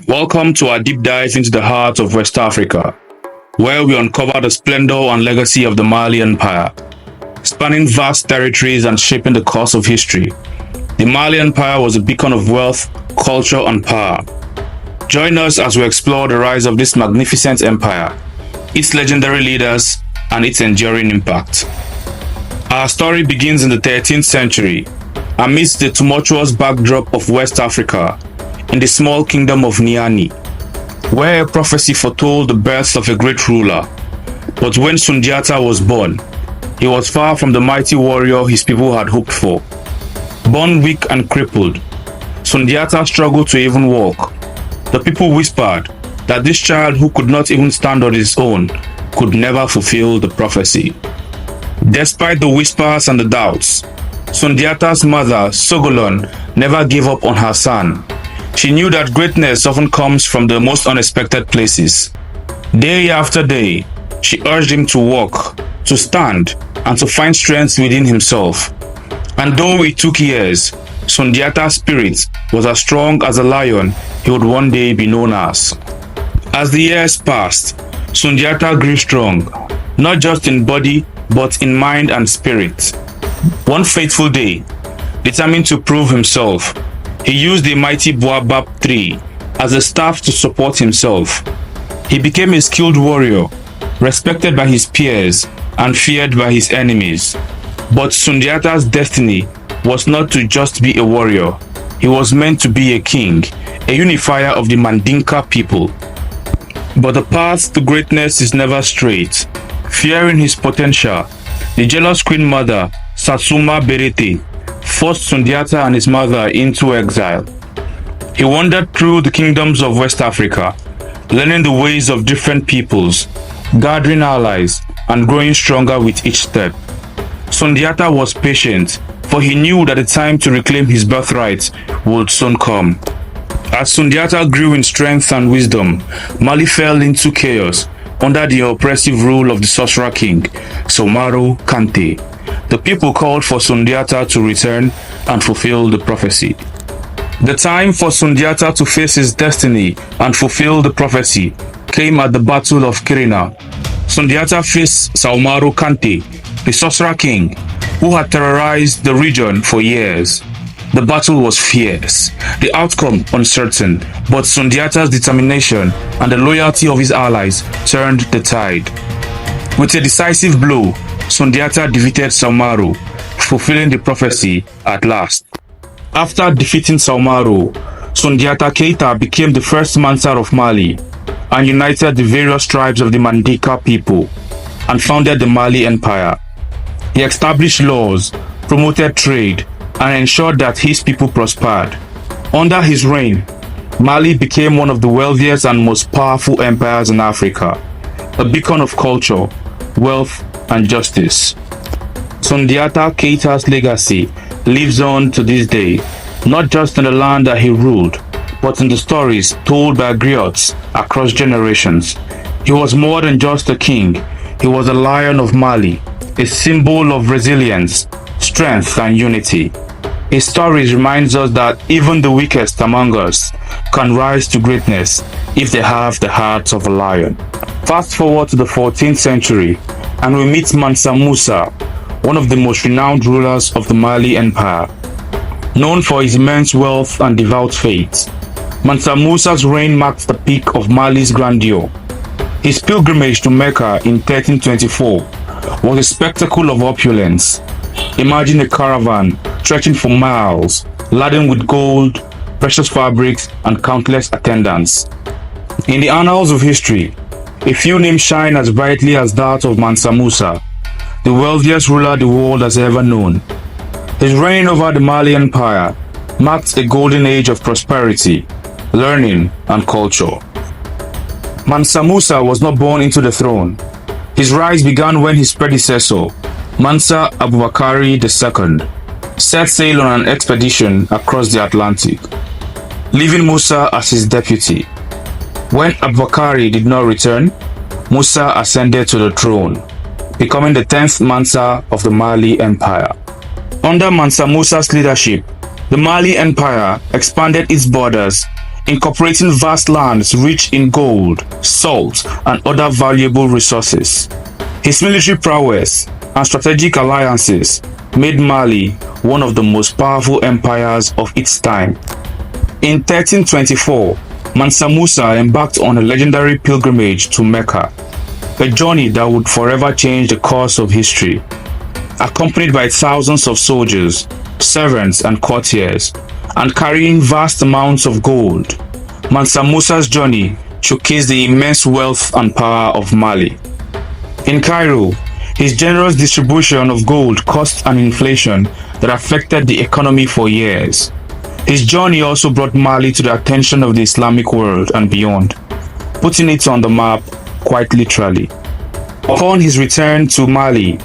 Welcome to our deep dive into the heart of West Africa, where we uncover the splendor and legacy of the Mali Empire. Spanning vast territories and shaping the course of history, the Mali Empire was a beacon of wealth, culture, and power. Join us as we explore the rise of this magnificent empire, its legendary leaders, and its enduring impact. Our story begins in the 13th century, amidst the tumultuous backdrop of West Africa, in the small kingdom of Niani, where a prophecy foretold the birth of a great ruler. But when Sundiata was born, he was far from the mighty warrior his people had hoped for. Born weak and crippled, Sundiata struggled to even walk. The people whispered that this child who could not even stand on his own could never fulfill the prophecy. Despite the whispers and the doubts, Sundiata's mother, Sogolon, never gave up on her son. She knew that greatness often comes from the most unexpected places. Day after day, she urged him to walk, to stand, and to find strength within himself. And though it took years, Sundiata's spirit was as strong as a lion he would one day be known as. As the years passed, Sundiata grew strong, not just in body, but in mind and spirit. One fateful day, determined to prove himself, he used the mighty baobab tree as a staff to support himself. He became a skilled warrior, respected by his peers and feared by his enemies. But Sundiata's destiny was not to just be a warrior. He was meant to be a king, a unifier of the Mandinka people. But the path to greatness is never straight. Fearing his potential, the jealous queen mother, Satsuma Berete, forced Sundiata and his mother into exile. He wandered through the kingdoms of West Africa, learning the ways of different peoples, gathering allies, and growing stronger with each step. Sundiata was patient, for he knew that the time to reclaim his birthright would soon come. As Sundiata grew in strength and wisdom, Mali fell into chaos under the oppressive rule of the sorcerer king, Soumaoro Kante. The people called for Sundiata to return and fulfill the prophecy. The time for Sundiata to face his destiny and fulfill the prophecy came at the Battle of Kirina. Sundiata faced Soumaoro Kante, the sorcerer king, who had terrorized the region for years. The battle was fierce, the outcome uncertain, but Sundiata's determination and the loyalty of his allies turned the tide. With a decisive blow, Sundiata defeated Soumaoro, fulfilling the prophecy at last. After defeating Soumaoro, Sundiata Keita became the first Mansa of Mali and united the various tribes of the Mandinka people and founded the Mali Empire. He established laws, promoted trade, and ensured that his people prospered. Under his reign, Mali became one of the wealthiest and most powerful empires in Africa, a beacon of culture, wealth, and justice. Sundiata Keita's legacy lives on to this day, not just in the land that he ruled, but in the stories told by griots across generations. He was more than just a king, he was a lion of Mali, a symbol of resilience, strength, and unity. His stories reminds us that even the weakest among us can rise to greatness if they have the heart of a lion. Fast forward to the 14th century, and we meet Mansa Musa, one of the most renowned rulers of the Mali Empire. Known for his immense wealth and devout faith, Mansa Musa's reign marked the peak of Mali's grandeur. His pilgrimage to Mecca in 1324 was a spectacle of opulence. Imagine a caravan stretching for miles, laden with gold, precious fabrics, and countless attendants. In the annals of history, a few names shine as brightly as that of Mansa Musa, the wealthiest ruler the world has ever known. His reign over the Mali Empire marked a golden age of prosperity, learning, and culture. Mansa Musa was not born into the throne. His rise began when his predecessor, Mansa Abubakari II, set sail on an expedition across the Atlantic, leaving Musa as his deputy. When Abubakari did not return, Musa ascended to the throne, becoming the 10th Mansa of the Mali Empire. Under Mansa Musa's leadership, the Mali Empire expanded its borders, incorporating vast lands rich in gold, salt, and other valuable resources. His military prowess and strategic alliances made Mali one of the most powerful empires of its time. In 1324, Mansa Musa embarked on a legendary pilgrimage to Mecca, a journey that would forever change the course of history. Accompanied by thousands of soldiers, servants, and courtiers, and carrying vast amounts of gold, Mansa Musa's journey showcased the immense wealth and power of Mali. In Cairo, his generous distribution of gold caused an inflation that affected the economy for years. His journey also brought Mali to the attention of the Islamic world and beyond, putting it on the map quite literally. Upon his return to Mali,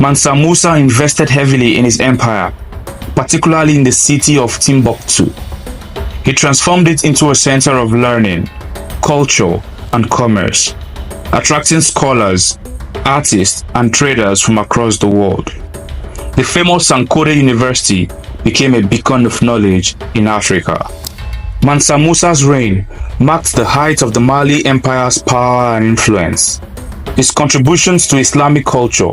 Mansa Musa invested heavily in his empire, particularly in the city of Timbuktu. He transformed it into a center of learning, culture, and commerce, attracting scholars, artists, and traders from across the world. The famous Sankore University became a beacon of knowledge in Africa. Mansa Musa's reign marked the height of the Mali Empire's power and influence. His contributions to Islamic culture,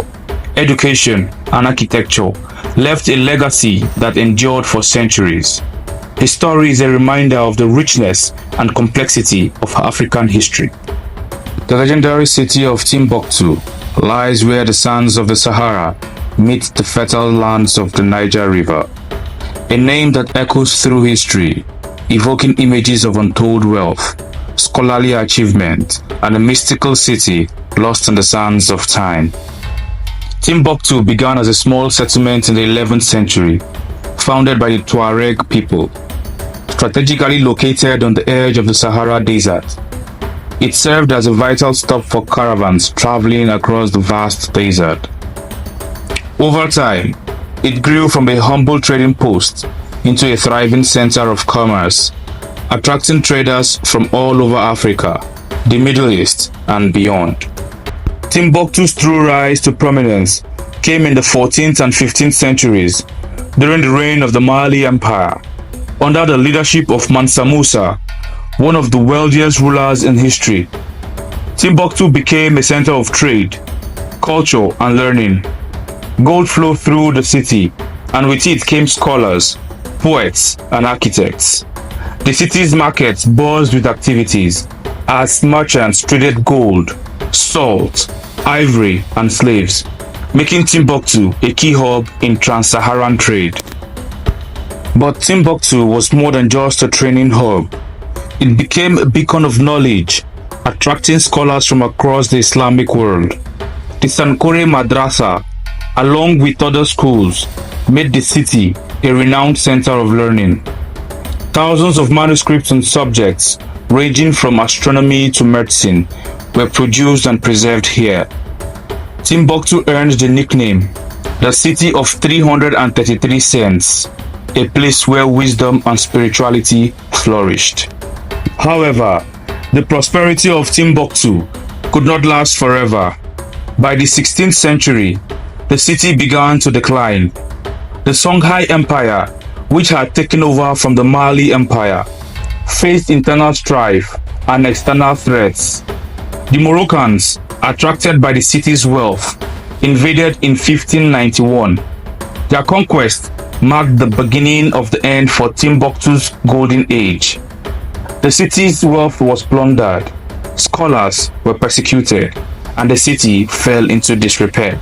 education, and architecture left a legacy that endured for centuries. His story is a reminder of the richness and complexity of African history. The legendary city of Timbuktu lies where the sands of the Sahara meet the fertile lands of the Niger River, a name that echoes through history, evoking images of untold wealth, scholarly achievement, and a mystical city lost in the sands of time. Timbuktu began as a small settlement in the 11th century, founded by the Tuareg people. Strategically located on the edge of the Sahara Desert, it served as a vital stop for caravans traveling across the vast desert. Over time, it grew from a humble trading post into a thriving center of commerce, attracting traders from all over Africa, the Middle East, and beyond. Timbuktu's true rise to prominence came in the 14th and 15th centuries during the reign of the Mali Empire, under the leadership of Mansa Musa, one of the wealthiest rulers in history. Timbuktu became a center of trade, culture, and learning. Gold flowed through the city, and with it came scholars, poets, and architects. The city's markets buzzed with activities as merchants traded gold, salt, ivory, and slaves, making Timbuktu a key hub in trans-Saharan trade. But Timbuktu was more than just a training hub. It became a beacon of knowledge, attracting scholars from across the Islamic world. The Sankore Madrasa, along with other schools, made the city a renowned center of learning. Thousands of manuscripts on subjects ranging from astronomy to medicine were produced and preserved here. Timbuktu earned the nickname the City of 333 Cents, a place where wisdom and spirituality flourished. However, the prosperity of Timbuktu could not last forever. By the 16th century, the city began to decline. The Songhai Empire, which had taken over from the Mali Empire, faced internal strife and external threats. The Moroccans, attracted by the city's wealth, invaded in 1591. Their conquest marked the beginning of the end for Timbuktu's golden age. The city's wealth was plundered, scholars were persecuted, and the city fell into disrepair.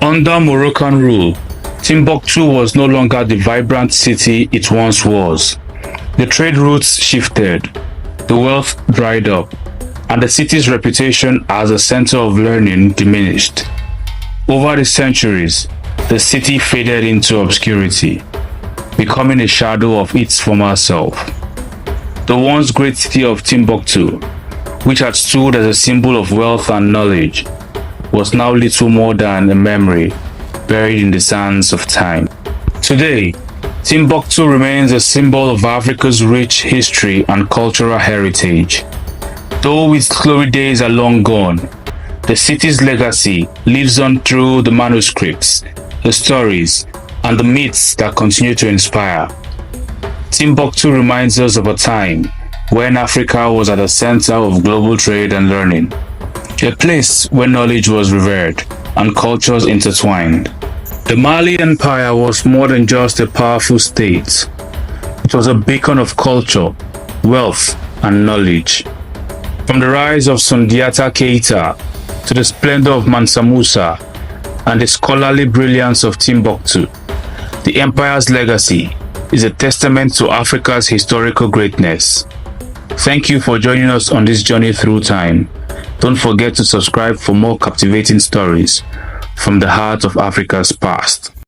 Under Moroccan rule, Timbuktu was no longer the vibrant city it once was. The trade routes shifted, the wealth dried up, and the city's reputation as a center of learning diminished. Over the centuries, the city faded into obscurity, becoming a shadow of its former self. The once great city of Timbuktu, which had stood as a symbol of wealth and knowledge, was now little more than a memory buried in the sands of time. Today, Timbuktu remains a symbol of Africa's rich history and cultural heritage. Though its glory days are long gone, the city's legacy lives on through the manuscripts, the stories, and the myths that continue to inspire. Timbuktu reminds us of a time when Africa was at the center of global trade and learning, a place where knowledge was revered and cultures intertwined. The Mali Empire was more than just a powerful state. It was a beacon of culture, wealth, and knowledge. From the rise of Sundiata Keita to the splendor of Mansa Musa and the scholarly brilliance of Timbuktu, the empire's legacy is a testament to Africa's historical greatness. Thank you for joining us on this journey through time. Don't forget to subscribe for more captivating stories from the heart of Africa's past.